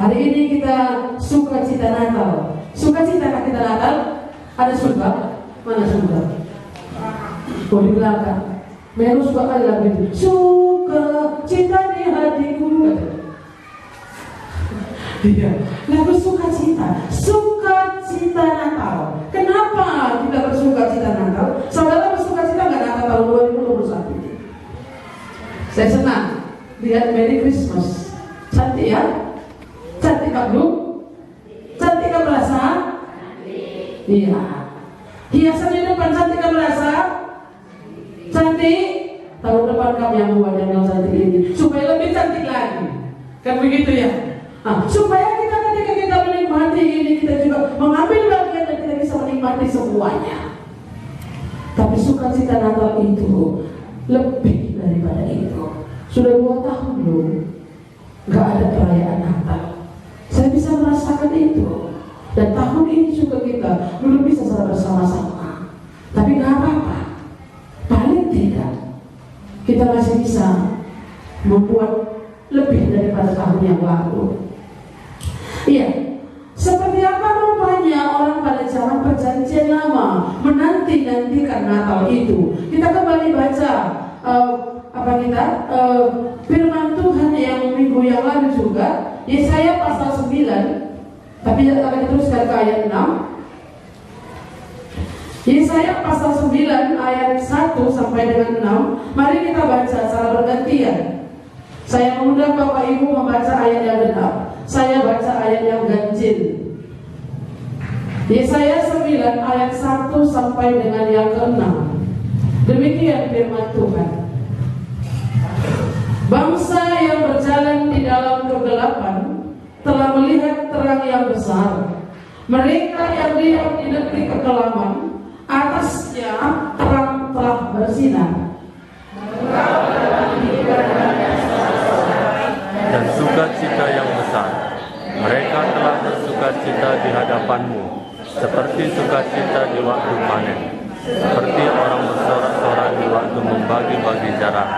Hari ini kita sukacita Natal. Sukacita kita Natal? Ada suka? Mana suka? Oh, di belakang. Meru suka kali lagu itu. Sukacita di hatiku. Iya, lagu sukacita. Sukacita Natal. Kenapa kita bersukacita Natal? Saudara bersukacita nggak Natal tahun 2021 ini? Saya senang lihat Merry Christmas. Cantik ya? Cantik Kak Blu? Cantik Kak merasa? Iya. Hiasan di depan cantik Kak merasa? Cantik? Tahun depan kamu yang buat yang cantik ini supaya lebih cantik lagi. Kan begitu ya? Supaya kita ketika kita menikmati ini, kita juga mengambil bagian dan kita bisa menikmati semuanya. Tapi sukacita Natal itu lebih daripada itu. Sudah 2 tahun belum gak ada perayaan Natal. Saya bisa merasakan itu. Dan tahun ini juga kita belum bisa bersama-sama. Tapi gak apa-apa. Paling tidak kita masih bisa membuat lebih daripada tahun yang lalu. Iya, seperti apa rupanya orang pada zaman perjanjian lama menanti-nantikan Natal itu. Kita kembali baca firman Tuhan yang minggu yang lalu juga, Yesaya pasal 9. Tapi akan diteruskan ke ayat 6. Yesaya pasal 9 ayat 1 sampai dengan 6. Mari kita baca secara bergantian. Saya mengundang Bapak Ibu membaca ayat yang benar. Saya baca ayat yang ganjil. Yesaya 9 ayat 1 sampai dengan yang ke-6. Demikian firman Tuhan. Bangsa yang berjalan di dalam kegelapan telah melihat terang yang besar. Mereka yang diam di negeri kekelaman, atasnya terang telah bersinar. Dan sukacita yang besar, mereka telah bersukacita di hadapanmu, seperti sukacita di waktu panen, seperti orang bersorak-sorai di waktu membagi-bagi jarah.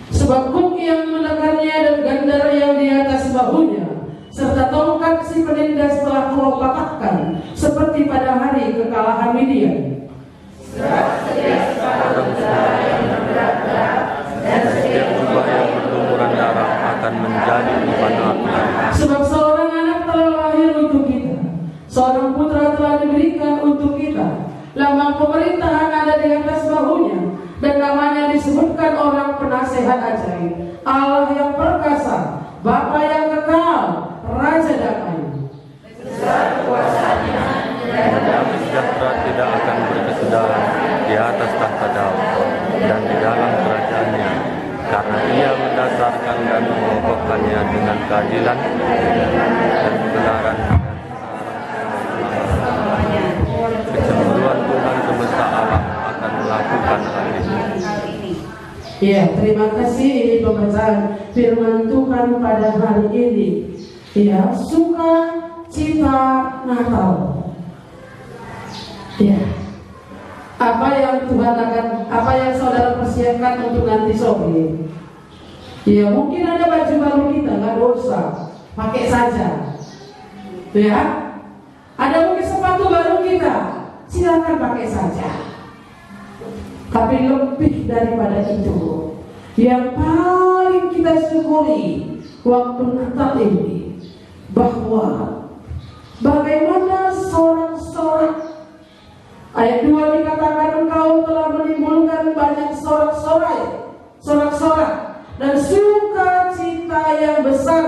Sebab kuk yang menekannya dan gandar yang di atas bahunya, serta tongkat si penindas telah kau patahkan, seperti pada hari kekalahan Midian. Dan setiap jubah yang berlumuran darah akan menjadi beban api. Sebab seorang anak telah lahir untuk kita, seorang putra telah diberikan untuk kita. Lambang pemerintahan ada di atas bahunya, dan namanya disebutkan orang penasehat ajaib, Allah yang perkasa, Bapa yang kekal, Raja damai. Dan damai sejahtera tidak akan berkesudahan di atas tahta Daud dan di dalam kerajaannya, karena ia mendasarkan dan mengokohkannya dengan keadilan dan kebenaran. Kecemburuan Tuhan semesta alam akan melakukan hal ini. Ya, terima kasih. Ini pembacaan firman Tuhan pada hari ini. Ya, sukacita Natal. Ya, apa yang saudara persiapkan untuk nanti sore? Ya, mungkin ada baju baru kita, nggak usah, pakai saja. Ya, ada mungkin sepatu baru kita, silakan pakai saja. Tapi lebih daripada itu, yang paling kita syukuri waktu Natal ini, bahwa bagaimana sorak-sorak. Ayat 2 dikatakan engkau telah menimbulkan banyak sorak-sorai dan sukacita yang besar.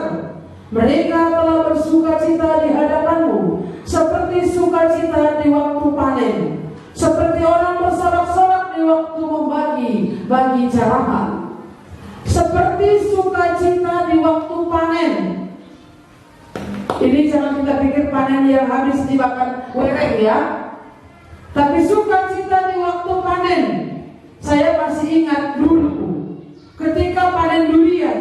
Mereka telah bersukacita di hadapanmu, seperti sukacita di waktu panen, seperti orang bersorak-sorak di waktu membagi jarahan, seperti sukacita di waktu panen. Ini jangan kita pikir panen yang habis dimakan wereng ya. Tapi sukacita di waktu panen. Saya masih ingat dulu ketika panen durian.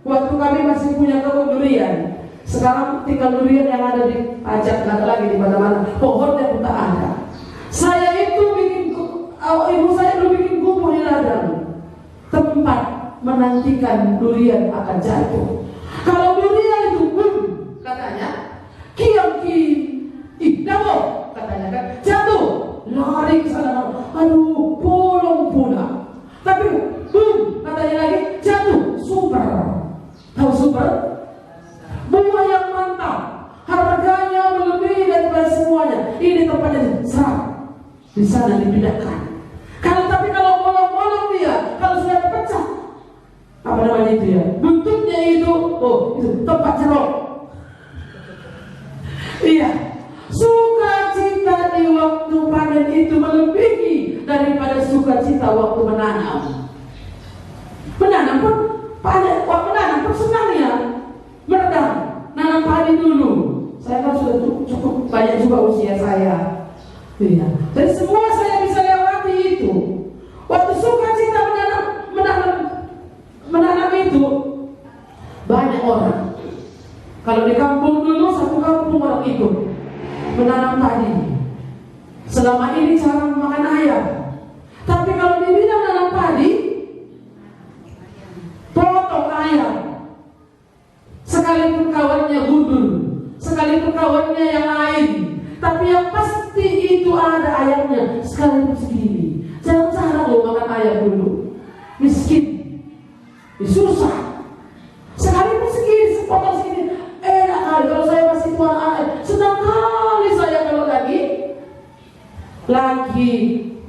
Waktu kami masih punya kebun durian. Sekarang tinggal durian yang ada di pajak, nggak ada lagi di mana-mana. Pohonnya pun tak ada. Saya itu ibu saya dulu bikin gubuk di ladang, tempat menantikan durian akan jatuh. Kalau durian itu di sana dipindahkan. Kalau bolong-bolong dia, kalau sudah pecah, apa namanya itu ya? Bentuknya itu, itu tempat jeruk. Iya, sukacita di waktu panen itu melebihi daripada sukacita waktu menanam. Menanam pun panen, menanam pun senang ya, meredam, nanam padi dulu. Saya kan sudah cukup banyak juga usia saya. Iya. Jadi semua saya bisa lewati itu. Waktu sukacita menanam itu banyak orang. Kalau di kampung dulu satu kampung orang ikut menanam padi. Selama ini jarang makan ayam. Tapi kalau di bidang menanam padi, potong ayam. Sekalipun kawannya gundul, sekalipun kawannya yang lain, tapi yang pasti itu ada ayamnya. Sekalipun segini, jarang-jarang lo makan ayam dulu. Miskin, susah. Sekalipun segini, sepotong segini, enak kali. Kalau saya masih tuan ayam, senang kali saya kalau lagi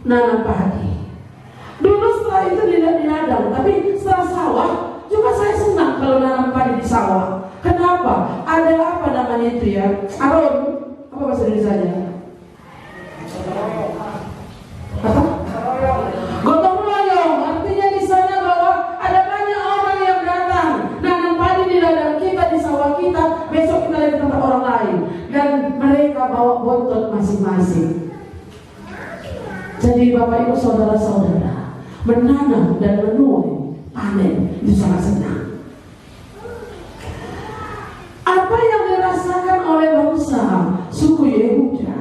nanam padi. Dulu setelah itu tidak di ladang, tapi setelah sawah juga saya senang kalau nanam padi di sawah. Kenapa? Ada apa namanya itu ya? Aron, apa bahasa Indonesia-nya? Apa? Gotong royong. Artinya di sana bahwa ada banyak orang yang datang nanam padi di ladang kita, di sawah kita. Besok kita lihat tempat orang lain, dan mereka bawa bontot masing-masing. Jadi Bapak Ibu saudara-saudara, menanam dan menuai panen itu sangat senang. Apa yang dirasakan oleh bangsa suku Yehuda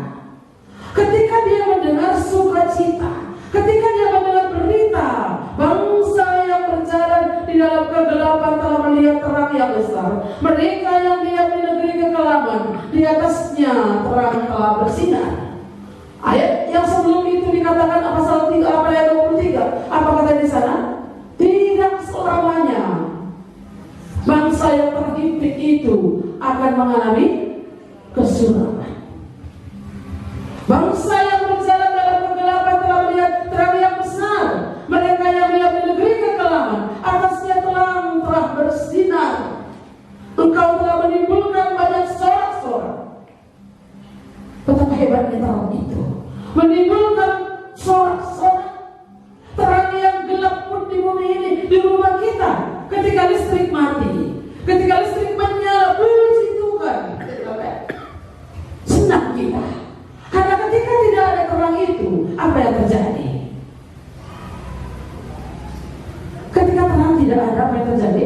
ketika dia mendengar sukacita, ketika dia mendengar berita bangsa yang berjalan di dalam kegelapan telah melihat terang yang besar, mereka yang diam di negeri kekelaman, di atasnya terang telah bersinar. Ayat yang sebelum itu dikatakan pasal 3 ayat 23. Apa kata di sana? Tidak selamanya bangsa yang terhimpit itu akan mengalami kesuraman. Bangsa yang berjalan dalam kegelapan telah melihat terang yang besar. Mereka yang diam di negeri kekelaman, atasnya terang telah bersinar. Engkau telah menimbulkan banyak sorak-sorak. Betapa hebatnya terang itu, menimbulkan sorak-sorak. Terang yang gelap pun di bumi ini, di rumah kita. Ketika listrik mati, ketika listrik menyala, puji Tuhan, senang kita. Karena ketika tidak ada terang itu, apa yang terjadi? Ketika terang tidak ada, apa yang terjadi?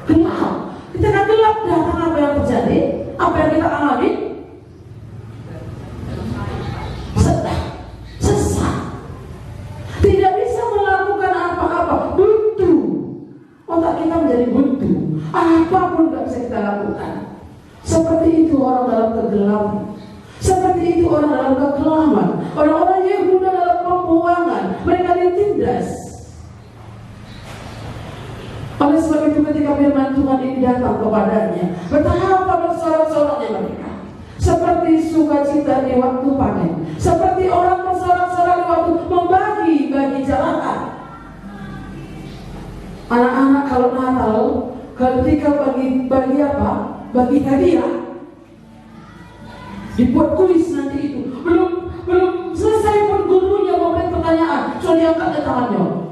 Gelap. Ketika gelap datang, apa yang terjadi? Apa yang kita alami? Sesat. Tidak bisa melakukan apa-apa, buntu. Otak kita menjadi buntu. Apapun tidak bisa kita lakukan. Seperti itu orang dalam kegelapan. Seperti itu orang dalam kekelaman. Orang-orang Yehuda dalam pembuangan, mereka ditindas. Oleh sebab itu ketika firman Tuhan ini datang kepadanya, betapa bersorak-soraknya mereka. Seperti sukacita di waktu panen, seperti orang bersorak-sorak di waktu membagi-bagi jarahan. Anak-anak kalau Natal, ketika bagi apa? Bagi hadiah, dibuat kuis nanti itu. Belum selesai pun gurunya memberi pertanyaan, sudah diangkat ke tangannya.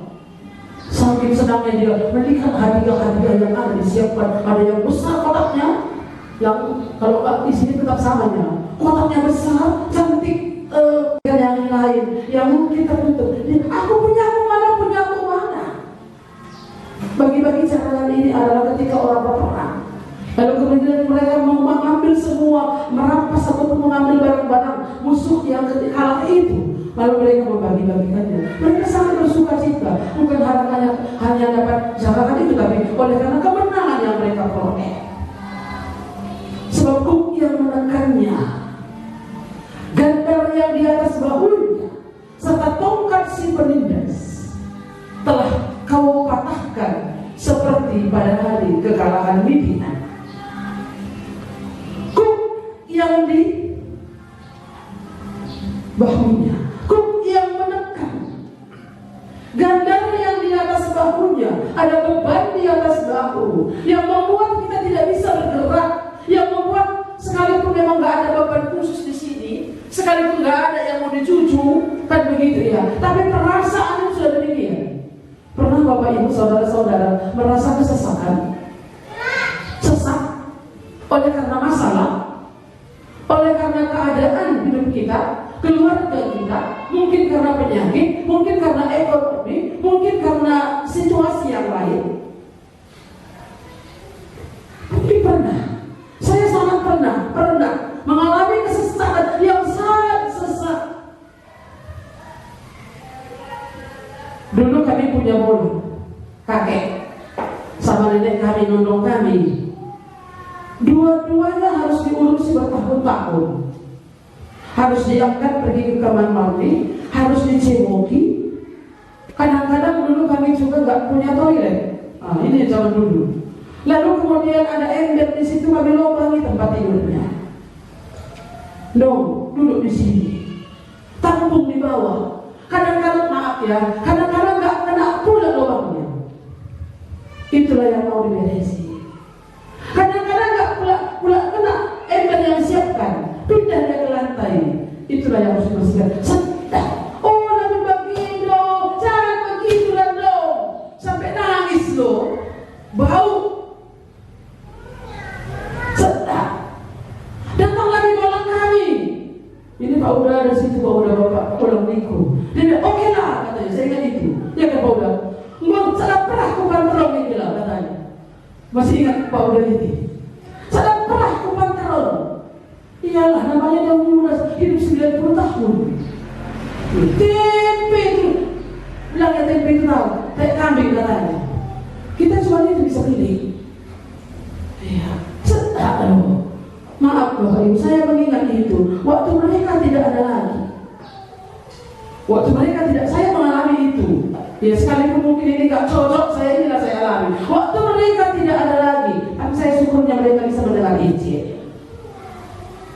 Saking senangnya dia melihat hadiah-hadiah yang ada disiapkan. Ada yang besar kotaknya, yang kalau di sini tetap samanya. Kotaknya besar, cantik, yang lain yang mungkin tertutup. Aku punya mana? Bagi-bagi carahan ini adalah ketika orang berperang. Lalu kemudian mereka mengambil semua, merampas ataupun mengambil barang-barang musuh yang kalah itu. Lalu mereka membagi-bagikannya. Mereka sangat bersuka cita, bukan hanya dapat jarahan itu, tapi oleh karena kemenangan yang mereka peroleh. Sebab kuk yang menekannya, gandar yang di atas bahunya, serta tongkat si penindas telah kau patahkan seperti pada hari kekalahan Midian. Kuk yang di bahunya, oleh karena masalah, oleh karena keadaan hidup kita, keluarga kita, mungkin karena penyakit, mungkin karena ekonomi, mungkin karena situasi yang lain. Mungkin pernah, saya sangat pernah mengalami kesesatan yang sangat sesat. Dulu kami punya bulu, kakek sama nenek kami nondong kami. Dua-duanya harus diurusi bertahun-tahun. Harus diangkat pergi ke kamar mandi, harus dicemoki. Kadang-kadang dulu kami juga nggak punya toilet. Ini zaman dulu. Lalu kemudian ada ember di situ, kami lubangi tempat tidurnya. Duduk di sini, tampung di bawah. Kadang-kadang maaf ya, kadang-kadang nggak kena pula lubangnya. Itulah yang mau diberesi. Kadang-kadang nggak pula kena ember yang siapkan, pindah dia ke lantai. Itulah yang harus dibersihkan. Sedap. Oh, lebih begini dong, jangan begitulah dong. Sampai nangis loh, bau. Sedap. Datang lagi tolong kami. Ini Pak Uda ada situ, Pak Uda Bapak tolong niku. Dia bilang, oke lah katanya, saya ingat itu. Ya kan Pak Uda, nggak salah pernah aku pantrong ini lah katanya. Masih ingat Pak Uda ini? Salah pernah aku pantrong. Iyalah, namanya dia muda, hidup 90 tahun. Tempe itu, bilangnya tempe itu tahu, kayak kambing katanya. Kita cuma itu bisa pilih. Iya, sedap loh. Maaf Bapak Ibu, saya mengingat itu. Waktu mereka tidak ada lagi. Waktu mereka tidak, saya mengalami itu. Ya sekalipun mungkin ini gak cocok, inilah saya alami. Waktu mereka tidak ada lagi, tapi saya syukurnya mereka bisa mendengar Injil.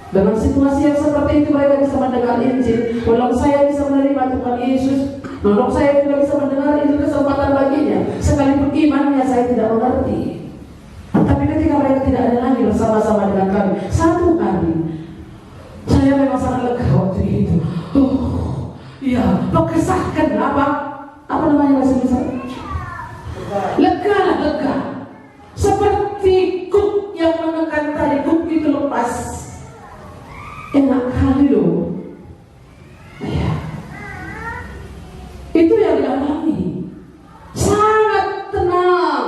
Dengan situasi yang seperti itu mereka bisa mendengar Injil. Walau saya bisa menerima Tuhan Yesus, walau saya juga bisa mendengar itu kesempatan baginya. Sekalipun imannya saya tidak mengerti. Tapi ketika mereka tidak ada lagi bersama-sama dengan kami, satu hari saya memang sangat lega waktu itu. Iya, mengesahkan apa namanya bahasa Indonesia? Lega. Seperti kuk yang menekan tali, kuk itu lepas. Enak kali loh. Ya. Itu yang dialami. Sangat tenang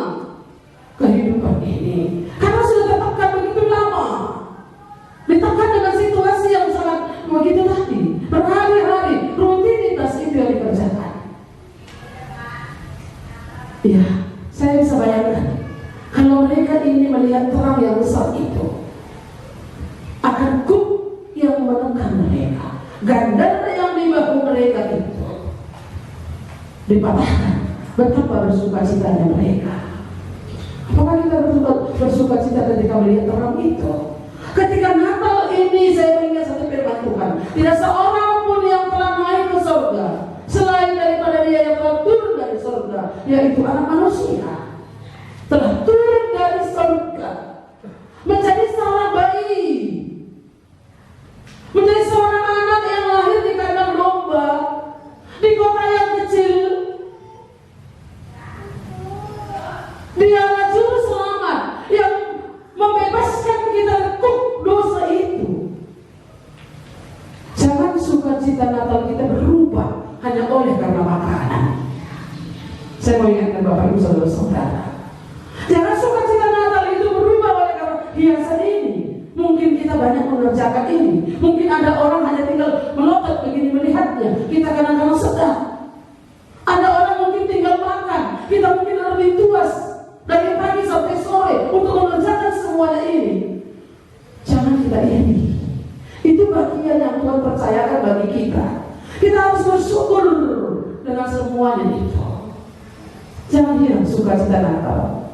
kehidupan ini, karena sudah ditekan begitu lama, ditekan dengan situasi yang sangat begitu tadi, berhari-hari rutinitas itu yang dikerjakan. Ya, saya bisa bayangkan kalau mereka ini melihat terang yang besar itu, akan kuk yang menekan mereka, gandar yang di bahu mereka itu dipatahkan. Betapa bersukacitanya mereka. Apakah kita bersuka cita ketika melihat terang itu? Ketika Natal ini saya mengingat satu firman Tuhan. Tidak seorang pun yang telah naik ke surga selain daripada dia yang telah turun dari surga, yaitu anak manusia. Telah turun dari surga menjadi seorang bayi, menjadi seorang anak yang lahir di kandang domba, di kota yang kecil. Dialah juru selamat yang membebaskan kita dari dosa itu. Jangan sukacita Natal kita berubah hanya oleh karena makanan. Saya mau ingatkan Bapak Ibu Saudara-saudara, jangan sukacita Natal itu berubah oleh karena hiasan ini. Mungkin kita banyak mengerjakan ini. Mungkin ada orang hanya tinggal melotot begini melihatnya. Kita kadang-kadang sedang. Ada orang mungkin tinggal makan. Kita mungkin lebih tuas dari pagi sampai sore untuk mengerjakan semuanya ini. Jangan kita ini. Itu bagian yang Tuhan percayakan bagi kita. Kita harus bersyukur dengan semuanya itu. Jangan hilang sukacita Natal.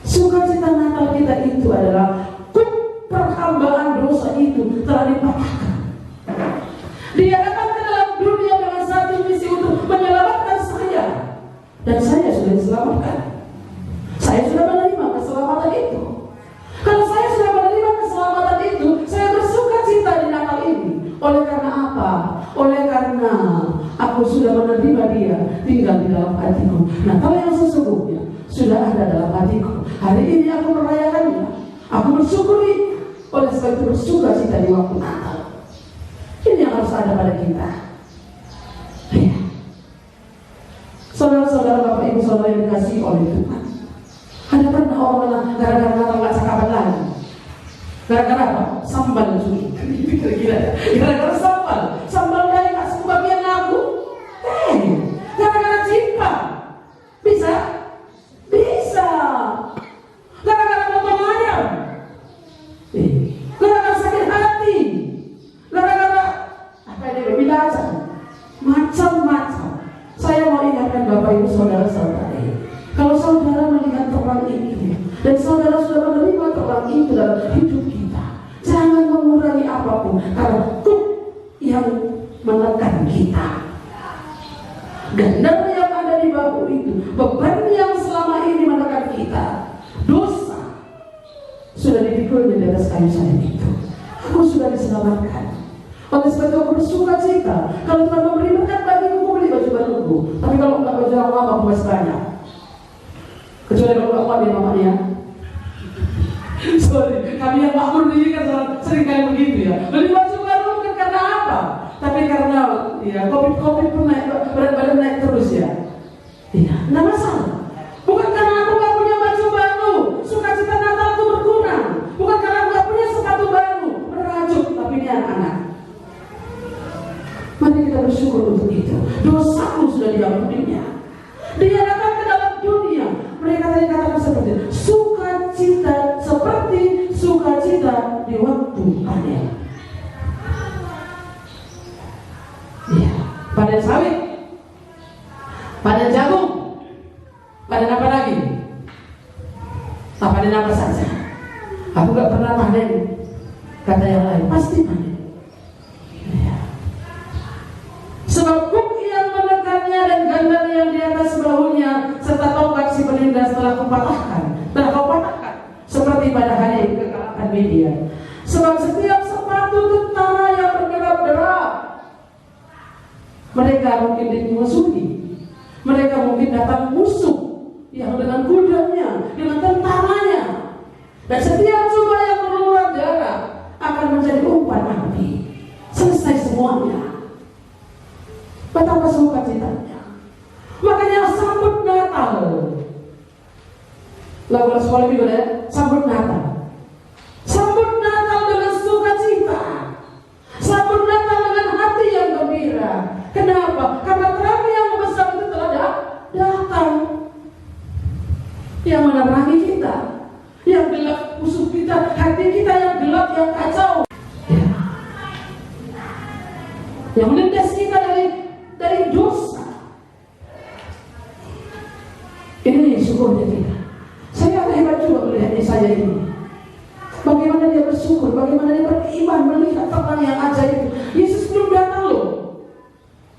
Sukacita Natal kita itu adalah perhambaan dosa itu telah dipatahkan. Dia datang ke dalam dunia dengan satu misi untuk menyelamatkan saya, dan saya sudah diselamatkan. Saya sudah menerima keselamatan itu. Kalau saya sudah menerima keselamatan itu, saya bersuka cita di Natal ini. Oleh karena apa? Oleh karena aku sudah menerima dia tinggal di dalam hatiku. Natal yang sesungguhnya sudah ada dalam hatiku. Hari ini aku merayakannya. Aku mensyukuri. Oleh sebab itu bersuka cita di waktu Natal. Ini yang harus ada pada kita. Ya. Saudara-saudara, Bapak Ibu Saudara yang dikasihi oleh Tuhan, ada pernah orang gara-gara Natal gak cakapan lagi? Gara-gara apa? Sambal curi. Gara-gara sambal dari gak suka bagian aku. Gara-gara cinta. Bisa? Bisa. Gara-gara potong ayam. Gara-gara sakit hati. Gara-gara apa ini belajar. Macam-macam. Saya mau ingatkan Bapak Ibu Saudara-saudara, kalau saudara melihat terang itu dan saudara sudah menerima terang itu dalam hidup kita, jangan mengurangi apapun karena kuk yang menekan kita. Gendar yang ada di bahu itu, beban yang selama ini menekan kita, dosa sudah dipikulnya di atas kayu salib itu. Aku sudah diselamatkan. Oleh sebab itu aku bersuka cita. Kalau Tuhan memberi berkat bagiku, aku beli baju baruku. Tapi kalau enggak baju yang lama, aku masih banyak. Kecuali kalau enggak kuat ya mamanya. Sorry, kami yang makmur ini kan sering kali begitu ya. Beli baju baru bukan karena apa, tapi karena ya COVID pun naik, berat badan naik terus ya. Iya, enggak masalah. Bukan karena aku enggak punya baju baru, sukacita Natalku berkurang. Bukan karena aku enggak punya sepatu baru, merajuk, tapi ini anak-anak. Mari kita bersyukur untuk itu. Dosaku sudah diampuninya. Dia datang ke dalam dunia. Mereka tadi katakan seperti itu. Sukacita seperti sukacita di waktu panen. Ya, panen sawit, panen jagung, panen apa lagi? Panen apa saja. Aku gak pernah panen. Kata yang lain pasti panen. Sebab kuk yang menekannya dan gandar yang di atas bahunya serta tongkat si penindas telah kau patahkan, seperti pada hari kekalahan Midian. Sebab setiap sepatu tentara yang bergerak-gerak, mereka mungkin dimusuhi, mereka mungkin datang musuh yang dengan kudanya, dengan tentaranya, dan setiap jubah yang berlumuran darah akan menjadi umpan api. Selesai semuanya. Betapa sukacitanya. Makanya sambut Natal. Lagu sekolah minggu ya, sambut Natal. Sambut Natal dengan sukacita. Sambut Natal dengan hati yang gembira. Kenapa? Karena terang yang besar itu telah datang. Yang menerangi kita, yang gelap musuh kita, hati kita yang gelap, yang kacau. Ya. Yang menindas kita dari dosa. Ini syukurnya kita. Saya hebat juga melihatnya saya ini. Bagaimana dia bersyukur, bagaimana dia beriman melihat terang yang ajaib. Yesus belum datang loh.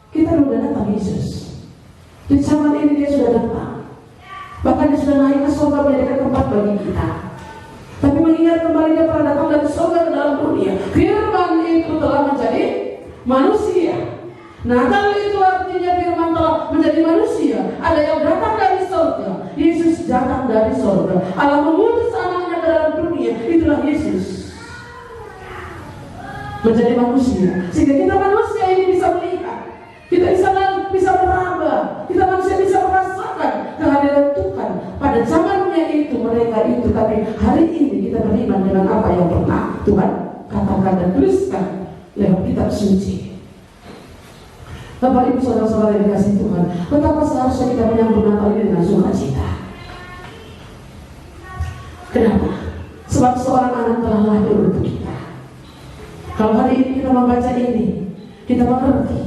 Kita belum datang Yesus. Di zaman ini dia sudah datang. Bahkan dia sudah naik ke surga menjadikan tempat bagi kita. Tapi mengingat kembali dia pernah datang dari surga ke dalam dunia. Firman itu telah menjadi manusia. Natal itu artinya firman telah menjadi manusia. Ada yang datang dari surga. Yesus datang dari surga. Allah mengutus anaknya ke dalam dunia. Itulah Yesus menjadi manusia. Sehingga kita manusia ini bisa melihat, kita bisa meraba, kita manusia bisa merasakan kehadiran Tuhan. Pada zamannya itu mereka itu, tapi hari ini kita beriman dengan apa yang pernah Tuhan katakan dan tuliskan lewat kitab suci. Bapak Ibu Saudara-saudara yang dikasihi Tuhan, betapa seharusnya kita menyambut Natal ini dengan sukacita. Kenapa? Sebab seorang anak telah lahir untuk kita. Kalau hari ini kita membaca ini, kita mengerti,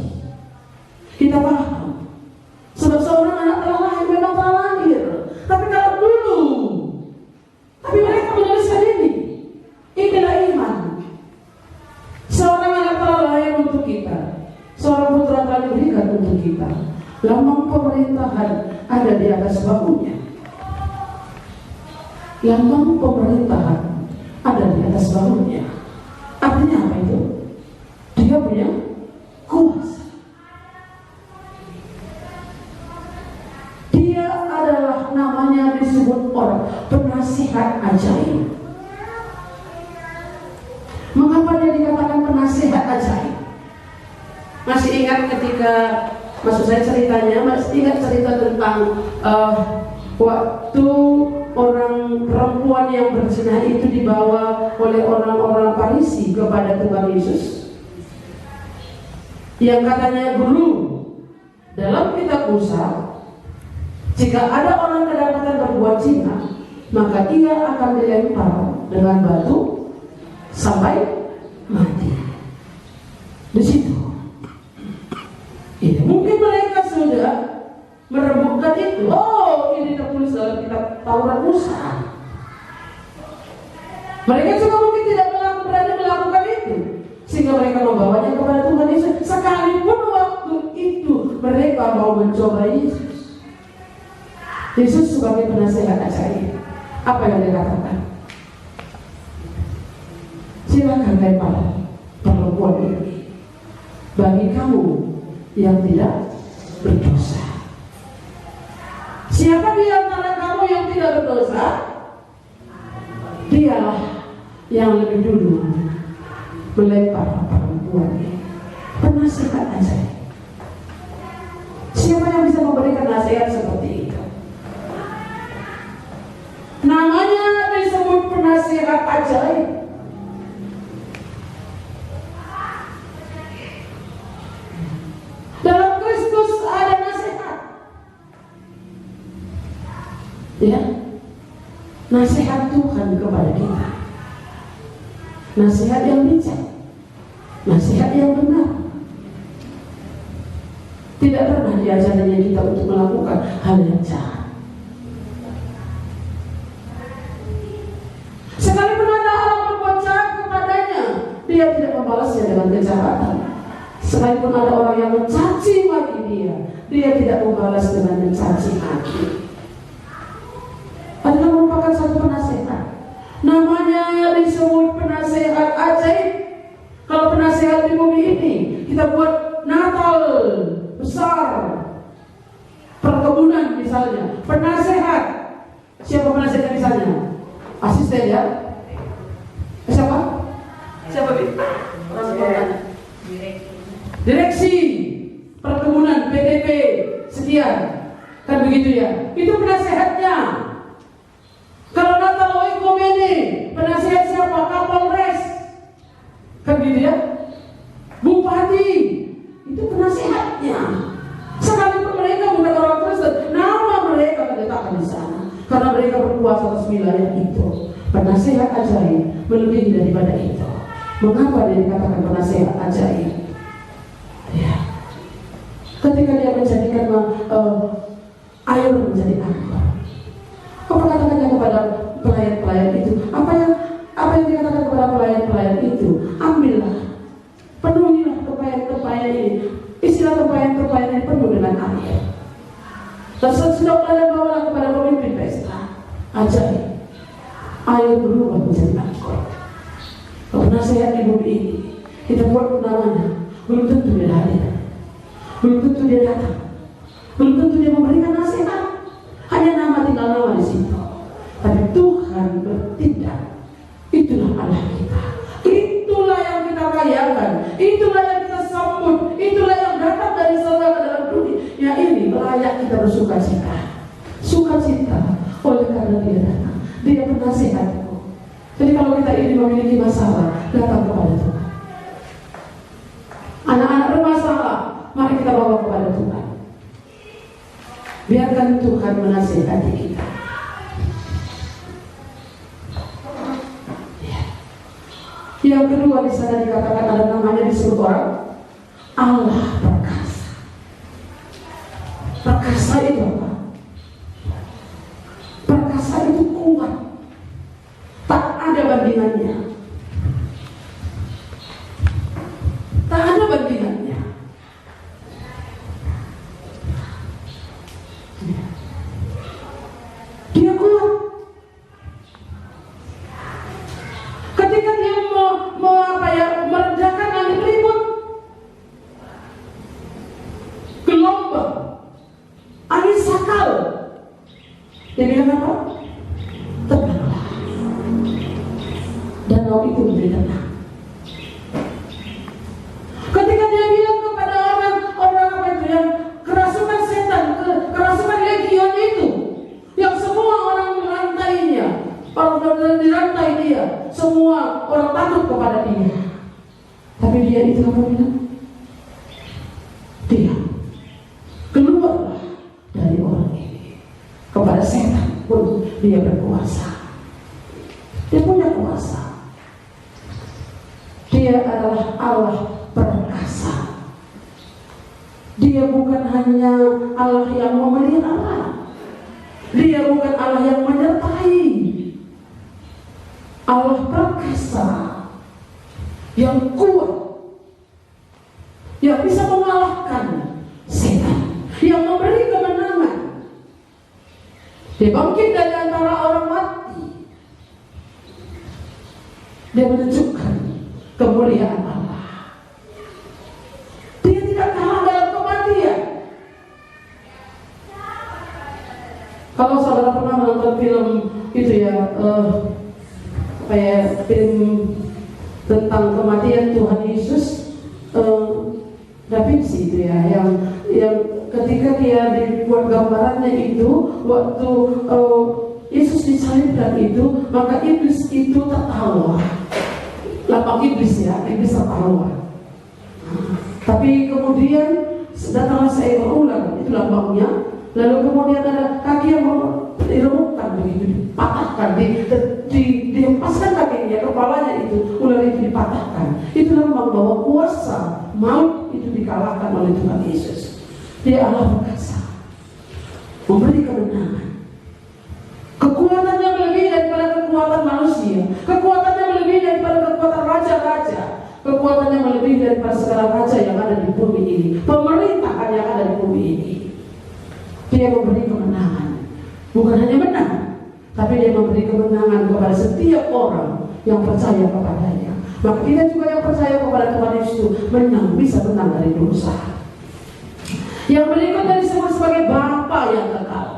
kita paham. Sebab seorang anak telah lahir, memang telah lahir. Tapi kalau dulu, tapi mereka menuliskan ini. Inilah iman. Seorang anak telah lahir untuk kita. Seorang putra telah diberikan untuk kita. Lambang pemerintahan ada di atas bahunya. Lambang pemerintahan ada di atas bahunya. Artinya apa itu? Dia punya kuasa. Dia adalah namanya disebut orang penasihat ajaib. Masih ingat ketika, maksud saya ceritanya, masih ingat cerita tentang waktu orang perempuan yang berzina itu dibawa oleh orang-orang Farisi kepada Tuhan Yesus, yang katanya, "Guru, dalam kitab Musa, jika ada orang kedapatan berbuat zina, maka ia akan dilempar dengan batu sampai mati." Di situ, ya, mungkin mereka sudah merebutkan itu. Oh, ini tertulis dalam kitab Taurat Musa. Mereka juga mungkin tidak berani melakukan itu, sehingga mereka membawanya kepada Tuhan Yesus. Sekalipun waktu itu mereka mau mencoba Yesus. Yesus sebagai penasehat ajaib, apa yang dia katakan? Silakan lempar perempuan ini bagi kamu yang tidak berdosa. Siapa di antara kamu yang tidak berdosa? Dialah yang lebih dulu melempar perempuan ini. Penasehat ajaib. Siapa yang bisa memberikan nasihat seperti itu? Namanya disebut penasehat ajaib. Dalam Kristus ada nasihat. Ya, nasihat Tuhan kepada kita. Nasihat yang bijak, nasihat yang benar. Tidak pernah diajarinya kita untuk melakukan hal yang jahat. Sekalipun ada orang berbuat jahat kepadanya, dia tidak membalasnya dengan kejahatan. Sekalipun ada orang yang mencaci maki dia tidak membalas dengan mencaci maki. Adalah merupakan satu penasehat. Namanya disebut penasehat ajaib. Kalau penasehat di bumi ini, kita buat Natal besar, perkebunan misalnya, penasehat. Siapa penasehatnya misalnya? Asisten ya? Siapa? Siapa Bi? Direksi perkebunan PDP sekian, kan begitu ya? Itu penasehatnya. Kalau Natal Oikomene, penasehat siapa? Kapolres, kan gitu ya? Bupati, itu penasehatnya. Sekalipun mereka bukan orang Kristen, nama mereka diletakkan di sana karena mereka berkuasa atas wilayah itu. Penasehat ajaib melebihi daripada itu. Mengapa dia dikatakan penasehat ajaib? Ya, ketika dia menjadikan air menjadi anggur, apa katakannya kepada pelayan-pelayan itu? Apa yang dikatakan kepada pelayan-pelayan itu? Ambillah, penuhilah tempayan ini. Istilah tempayan ini penuh dengan air. Dan sesudah pelayan bawalah kepada pemimpin pesta. Ajaib, air berubah menjadi anggur. Penasehat di bumi ini, kita buat namanya. Belum tentu dia hadir, belum tentu dia datang, belum tentu dia memberikan nasihat. Hanya nama, tinggal nama di situ. Tapi Tuhan bertindak. Itulah Allah kita. Itulah yang kita rayakan. Itulah yang kita sambut. Itulah yang datang dari surga ke dalam dunia. Ya, ini layak kita bersuka cita. Sukacita oleh karena dia datang. Dia penasehatku. Jadi kalau kita ini memiliki masalah, datang kepada Tuhan. Anak-anak bermasalah, mari kita bawa kepada Tuhan. Biarkan Tuhan menasihati kita. Ya. Yang kedua di sana dikatakan ada namanya disebut orang Allah perkasa. Perkasa itu apa? Perkasa itu kuat. Tak ada bandingannya. Tak ada bandingannya. Dia kuat. Ketika dia meredakan angin ribut, gelombang, angin sakal, dia bilang apa? Tenanglah. Danau itu menjadi tenang. Ketika dia bilang kepada semua orang takut kepada dia. Tapi dia itu apa bilang? Dia keluarlah dari orang ini. Kepada setan pun dia berkuasa. Dia punya kuasa. Dia adalah Allah perkasa. Dia bukan hanya Allah yang memelihara. Dia bukan Allah yang menyertai. Allah perkasa, yang kuat, yang bisa mengalahkan setan, yang memberi kemenangan. Dia bangkit dari antara orang mati. Dia menunjukkan kemuliaan Allah. Dia tidak kalah dalam kematian. Kalau saudara pernah menonton film itu ya, kayak film tentang kematian Tuhan Yesus, Da Vinci itu ya, yang ketika dia dibuat gambarannya itu waktu Yesus disalibkan itu, maka iblis itu tertawa. Lambang iblis ya, iblis tertawa. Tapi kemudian datanglah seekor ular, itu lambangnya. Lalu kemudian ada kaki yang diremukkan begitu, dipatahkan, dihempaskan kakinya, kepalanya itu, ular itu dipatahkan. Itu lambang bahwa kuasa maut itu dikalahkan oleh Tuhan Yesus. Dia Allah perkasa, memberi kemenangan. Kekuatannya melebihi daripada kekuatan manusia. Kekuatannya melebihi daripada kekuatan raja-raja. Kekuatannya melebihi daripada segala raja yang ada di bumi ini, pemerintahan yang ada di bumi ini. Dia memberi kemenangan. Bukan hanya menang, tapi dia memberi kemenangan kepada setiap orang yang percaya kepadanya. Maka kita juga yang percaya kepada Tuhan Yesus menang, bisa menang dari dosa. Yang berikutnya disebut sebagai Bapa yang kekal.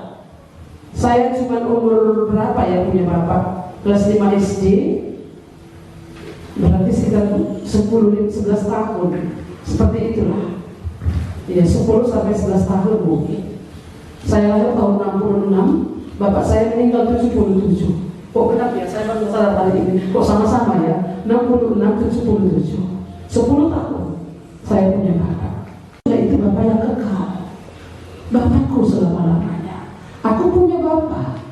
Saya cuma umur berapa ya punya Bapak? Kelas 5 SD. Berarti sekitar 10-11 tahun. Seperti itulah. Ya 10 sampai 11 tahun mungkin. Saya lahir tahun 66, Bapak saya meninggal 77. Kok benar ya? Saya baru sadar hari ini. Kok sama-sama ya? 66, 77. 10 tahun saya punya Bapak. Itu Bapak yang kekal. Bapakku selama-lamanya. Aku punya Bapak.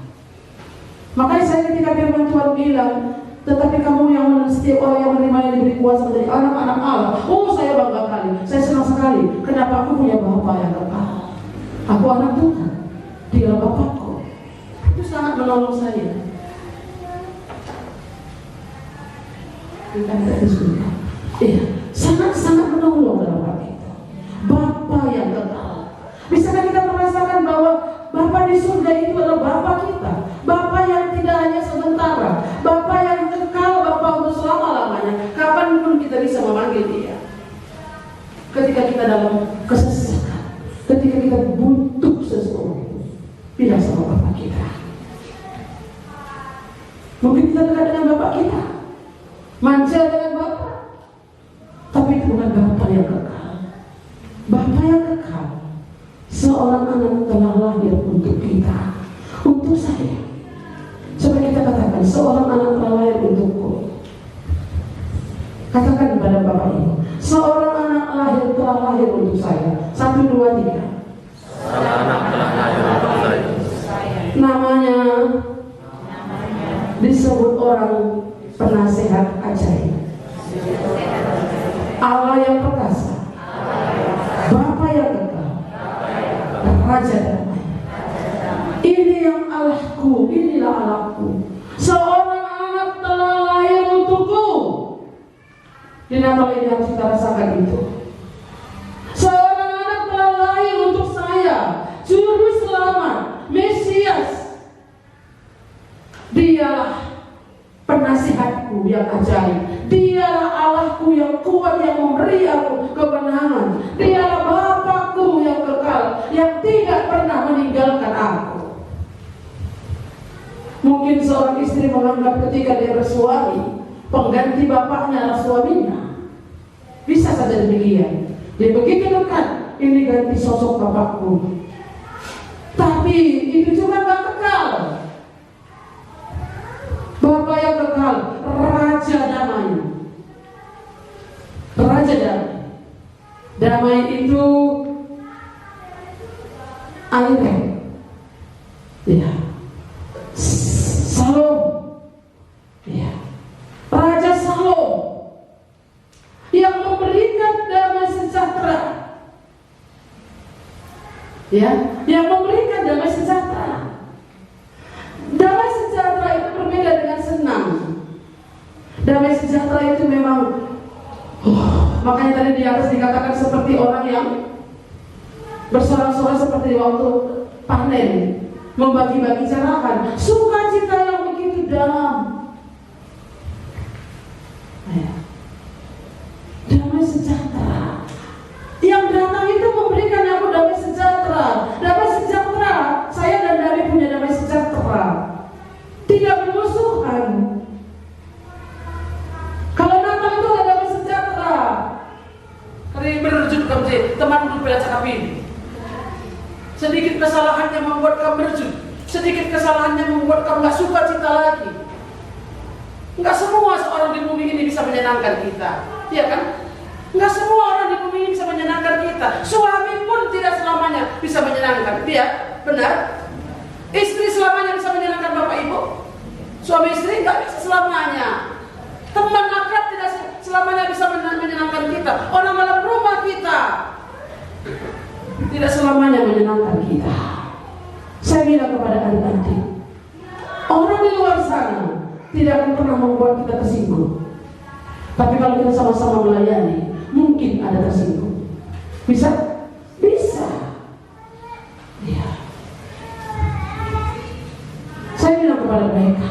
Makanya saya ketika firman Tuhan bilang, tetapi kamu yang setiap orang yang menerima yang diberi kuasa menjadi anak-anak Allah. Oh, saya bangga sekali. Saya senang sekali. Kenapa aku punya Bapak yang kekal? Aku anak Tuhan. Dia Bapakku. Itu sangat menolong saya. Iya, sangat-sangat menolong dalam hal itu. Bapa yang kekal. Bisakah kita merasakan bahwa Bapa di surga itu adalah Bapa kita, Bapa yang tidak hanya sementara, Bapa yang kekal, Bapa untuk selama-lamanya. Kapanpun kita bisa memanggil Dia. Ketika kita dalam kesesakan, ketika kita butuh sesuatu, bilang sama Bapa kita. Mungkin kita dekat dengan Bapa kita, manja dengan Bapa, tapi itu bukan Bapa yang kekal. Bapa yang kekal, seorang anak telah lahir untuk kita, untuk saya. Coba kita katakan, seorang anak telah lahir untukku. Katakan kepada Bapak Ibu, seorang anak telah lahir untuk saya. 1, 2, 3. Seorang anak telah lahir untuk saya. Namanya disebut orang penasehat ajaib, Allah yang perkasa, Bapa yang kekal, dan Raja damai. Ini yang Allahku, inilah Allahku. Seorang anak telah lahir untukku. Di Natal ini harus kita rasakan itu. Seorang anak telah lahir untuk saya, Juru Selamat, Mesias. Dialah penasihatku yang ajaib. Dialah Allahku yang kuat, yang memberi aku kemenangan. Dialah Bapakku yang kekal, yang tidak pernah meninggalkan aku. Mungkin seorang istri menganggap ketika dia bersuami, pengganti bapaknya adalah suaminya. Bisa saja demikian. Dia begitu dekat, ini ganti sosok bapakku. Tapi itu juga gak kekal. Bapa yang kekal, Raja Damai itu akhirnya, ya, Salom, ya, Raja Salom yang memberikan damai sejahtera, ya, yang memberikan damai sejahtera. Damai sejahtera itu berbeda dengan senang. Damai sejahtera itu memang, makanya tadi di atas dikatakan seperti orang yang bersorak-sorai seperti waktu panen, membagi-bagi carakan. Sukacita yang begitu dalam, damai sejahtera. Yang datang itu memberikan aku damai sejahtera. Damai sejahtera, saya dan David punya damai sejahtera, tidak bermusuhan. Kalau Natal itu ada damai sejahtera. Kali berjud teman duduk pada cakap ini. Sedikit kesalahannya membuat kamu berjud, sedikit kesalahannya membuat kamu gak suka cita lagi. Enggak semua seorang di bumi ini bisa menyenangkan kita, iya kan? Enggak semua orang di bumi ini bisa menyenangkan kita. Suami pun tidak selamanya bisa menyenangkan dia, benar? Istri selamanya bisa menyenangkan bapak ibu. Suami istri enggak bisa selamanya. Teman akrab tidak selamanya bisa menyenangkan kita. Orang dalam rumah kita tidak selamanya menyenangkan kita. Saya bilang kepada adik-adik, orang di luar sana tidak akan pernah membuat kita tersinggung. Tapi kalau kita sama-sama melayani, mungkin ada tersinggung. Bisa? Bisa. Ya. Saya bilang kepada mereka,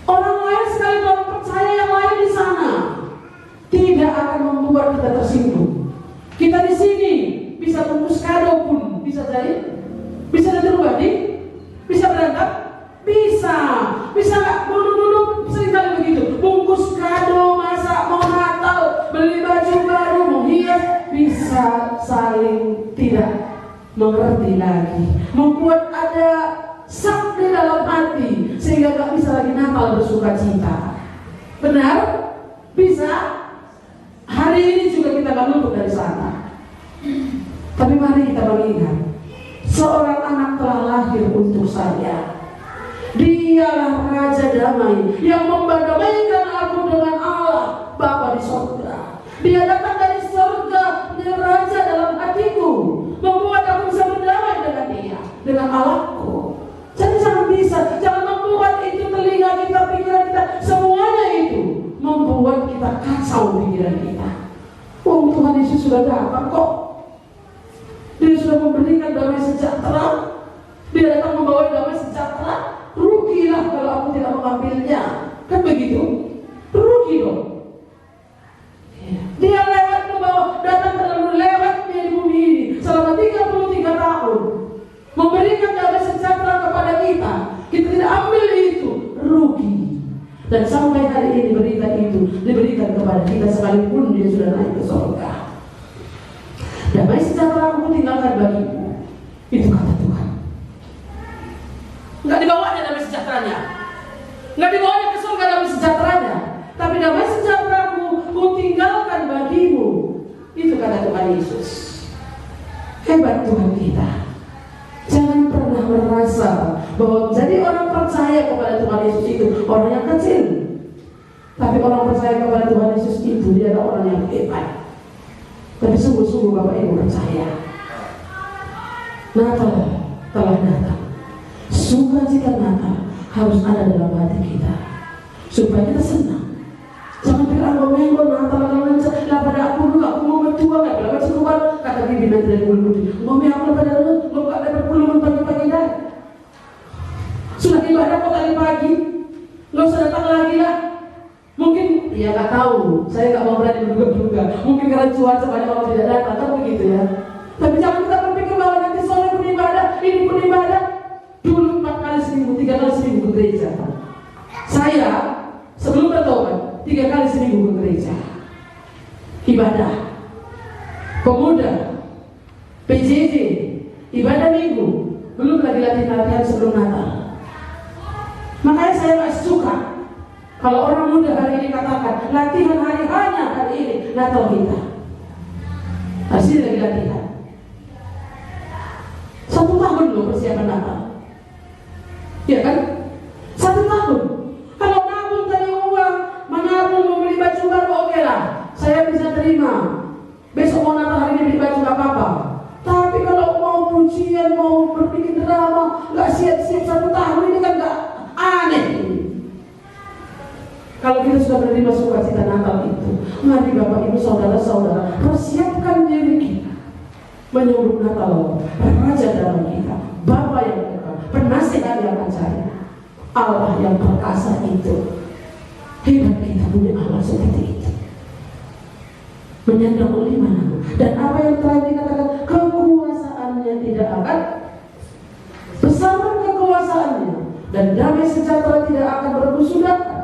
orang lain sekali kalau percaya yang lain di sana tidak akan membuat kita tersinggung. Kita di sini bisa bungkus kado pun bisa jadi, bisa dirubah nih, bisa berangkat, bisa nggak? Dulu seringkali begitu, bungkus kado, masak mau Natal, beli baju baru, mau hias, bisa saling tidak mengerti lagi, membuat ada sak di dalam hati sehingga nggak bisa lagi Natal bersuka cita. Benar? Bisa? Hari ini juga kita gak luput dari sana. Tapi mari kita mengingat, seorang anak telah lahir untuk saya. Dialah Raja Damai yang mendamaikan aku dengan Allah Bapa di surga. Dia datang dari surga, dia Raja dalam hatiku, membuat aku bisa berdamai dengan dia, dengan Allahku. Jadi jangan membuat itu telinga kita, pikiran kita, semuanya itu membuat kita kacau pikiran kita. Oh, Tuhan Yesus sudah datang kok. Dia sudah memberikan damai sejahtera. Dia datang membawa damai sejahtera. Rugilah kalau aku tidak mengambilnya. Kan begitu? Rugi dong. Dia lewat membawa, datang terlalu lewat di bumi ini selama 33 tahun, memberikan damai sejahtera kepada kita. Kita tidak ambil itu, rugi. Dan sampai hari ini berita itu diberikan kepada kita sekalipun dia sudah naik ke surga. Damai sejahtera aku tinggalkan bagimu, itu kata Tuhan. Nggak dibawanya damai sejahteranya, nggak dibawanya ke surga damai sejahteranya, tapi damai sejahtera aku tinggalkan bagimu, itu kata Tuhan Yesus. Hebat Tuhan kita. Jangan pernah merasa bahwa jadi orang percaya kepada Tuhan Yesus itu orang yang kecil. Tapi orang percaya kepada Tuhan Yesus itu dia adalah orang yang hebat. Tapi sungguh-sungguh Bapak Ibu percaya, Natal telah datang. Sukacita Natal harus ada dalam hati kita supaya kita senang. Jangan pikir ngomong Natal lah pada aku dulu, aku mau bertua nggak berapa cukup kata bibi nanti dari bulu ngomong aku pada dulu lo nggak dapat puluhan pagi-pagi dah. Sudah ibadah kok tadi pagi, nggak usah datang lagi lah. Mungkin ya nggak tahu, saya nggak mau berani juga. Mungkin karena cuaca banyak orang tidak datang, kan begitu ya. Tapi jangan kita berpikir bahwa nanti sore pun ibadah, ini pun ibadah. Dulu 4 kali seminggu, 3 kali seminggu ke gereja. Saya sebelum bertobat 3 kali seminggu ke gereja. Ibadah, pemuda, PJJ, ibadah minggu, belum lagi latihan sebelum Natal. Makanya saya masih suka kalau orang muda hari ini katakan latihan hari hanya hari ini Natal kita. Harus lagi latihan. 1 tahun loh persiapan Natal. Iya kan? 1 tahun. Kalau nabung dari uang, menabung membeli baju baru, oke lah, saya bisa terima. Besok mau Natal hari ini beli baju gak apa-apa. Tapi kalau mau pujian, mau berbikin drama, gak siap-siap 1 tahun, ini kan gak aneh. Kalau kita sudah menerima sukacita Natal itu, mari Bapak Ibu Saudara-saudara persiapkan diri kita menyambut Natal Raja dalam kita, Bapa yang kekal, penasihat yang ajaib, Allah yang perkasa itu. Hebat kita punya Allah seperti itu, menyandang oleh mana. Dan apa yang telah dikatakan, kekuasaannya tidak akan bersama kekuasaannya, dan damai sejahtera tidak akan berkesudahan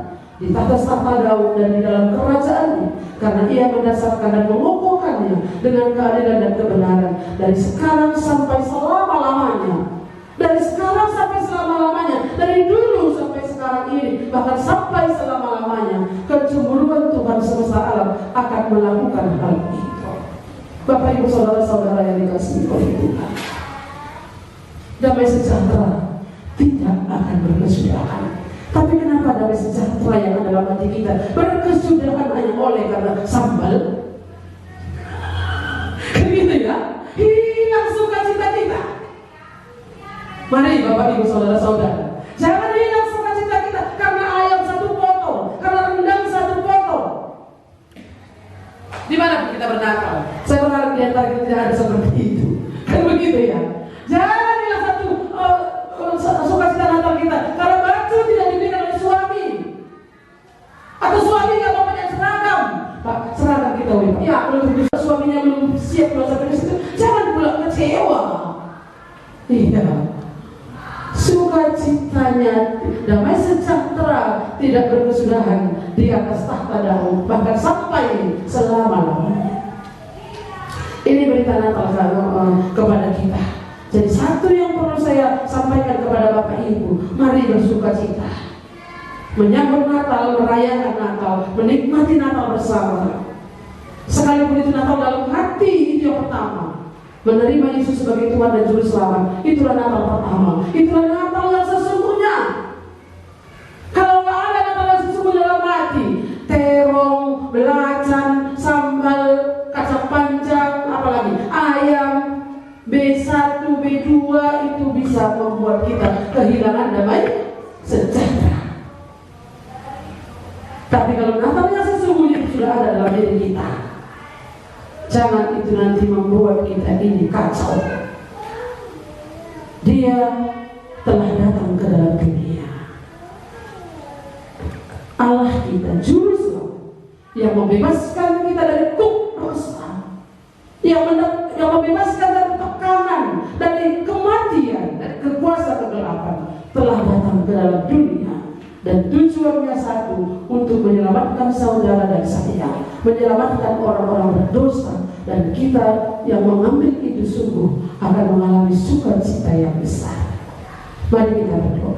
di tahta Daud dan di dalam kerajaannya, karena ia mendasarkan dan mengokohkannya dengan keadilan dan kebenaran dari sekarang sampai selama-lamanya. Dari sekarang sampai selama-lamanya, dari dulu sampai sekarang ini, bahkan sampai selama-lamanya, kecemburuan Tuhan semesta alam akan melakukan hal itu. Bapak Ibu Saudara-saudara yang dikasihi oleh Tuhan, damai sejahtera tidak akan berkesudahan. Tapi kenapa damai sejahtera yang ada dalam hati kita berkesudahan hanya oleh karena sambal? Gitu ya, hilang sukacita kita. Mari Bapak Ibu Saudara-saudara, jangan hilang sukacita kita karena ayam 1 potong, karena rendang 1 potong. Di mana kita bernakal? Saya berharap di antara kita tidak ada seperti itu. Kan begitu ya. Jangan hilang sukacita Natal kita karena baju tidak diberikan oleh suami, atau suami nggak mau pakai seragam. Pak, seragam kita ya, kalau suaminya belum siap belum sampai ke situ, jangan pula kecewa. Iya, sukacitanya damai sejahtera tidak berkesudahan di atas tahta Daud, bahkan sampai selama-lamanya. Ini berita Natal kepada kita. Jadi satu yang perlu saya sampaikan kepada Bapak Ibu, mari bersukacita menyambut Natal, merayakan Natal, menikmati Natal bersama. Sekalipun itu Natal dalam hati, itu yang pertama. Menerima Yesus sebagai Tuhan dan Juru Selamat, itulah Natal pertama. Itulah Natal yang sesungguhnya. Kalau nggak ada Natal yang sesungguhnya dalam hati, terong, belacan, sambal, kacang panjang, apalagi ayam, B1, B2 itu bisa membuat kita kehilangan damai sejahtera. Tapi kalau Natalnya sesungguhnya sudah ada dalam diri kita, jangan itu nanti membuat kita ini kacau. Dia telah datang ke dalam dunia, Allah kita, Juru Selamat, yang membebaskan kita dari kuk dosa, yang membebaskan dari tekanan, dari kematian, dari kekuasaan kegelapan, telah datang ke dalam dunia. Dan tujuannya satu, untuk menyelamatkan saudara dan saya, menyelamatkan orang-orang berdosa. Dan kita yang mengambil itu sungguh akan mengalami sukacita yang besar. Mari kita berdoa.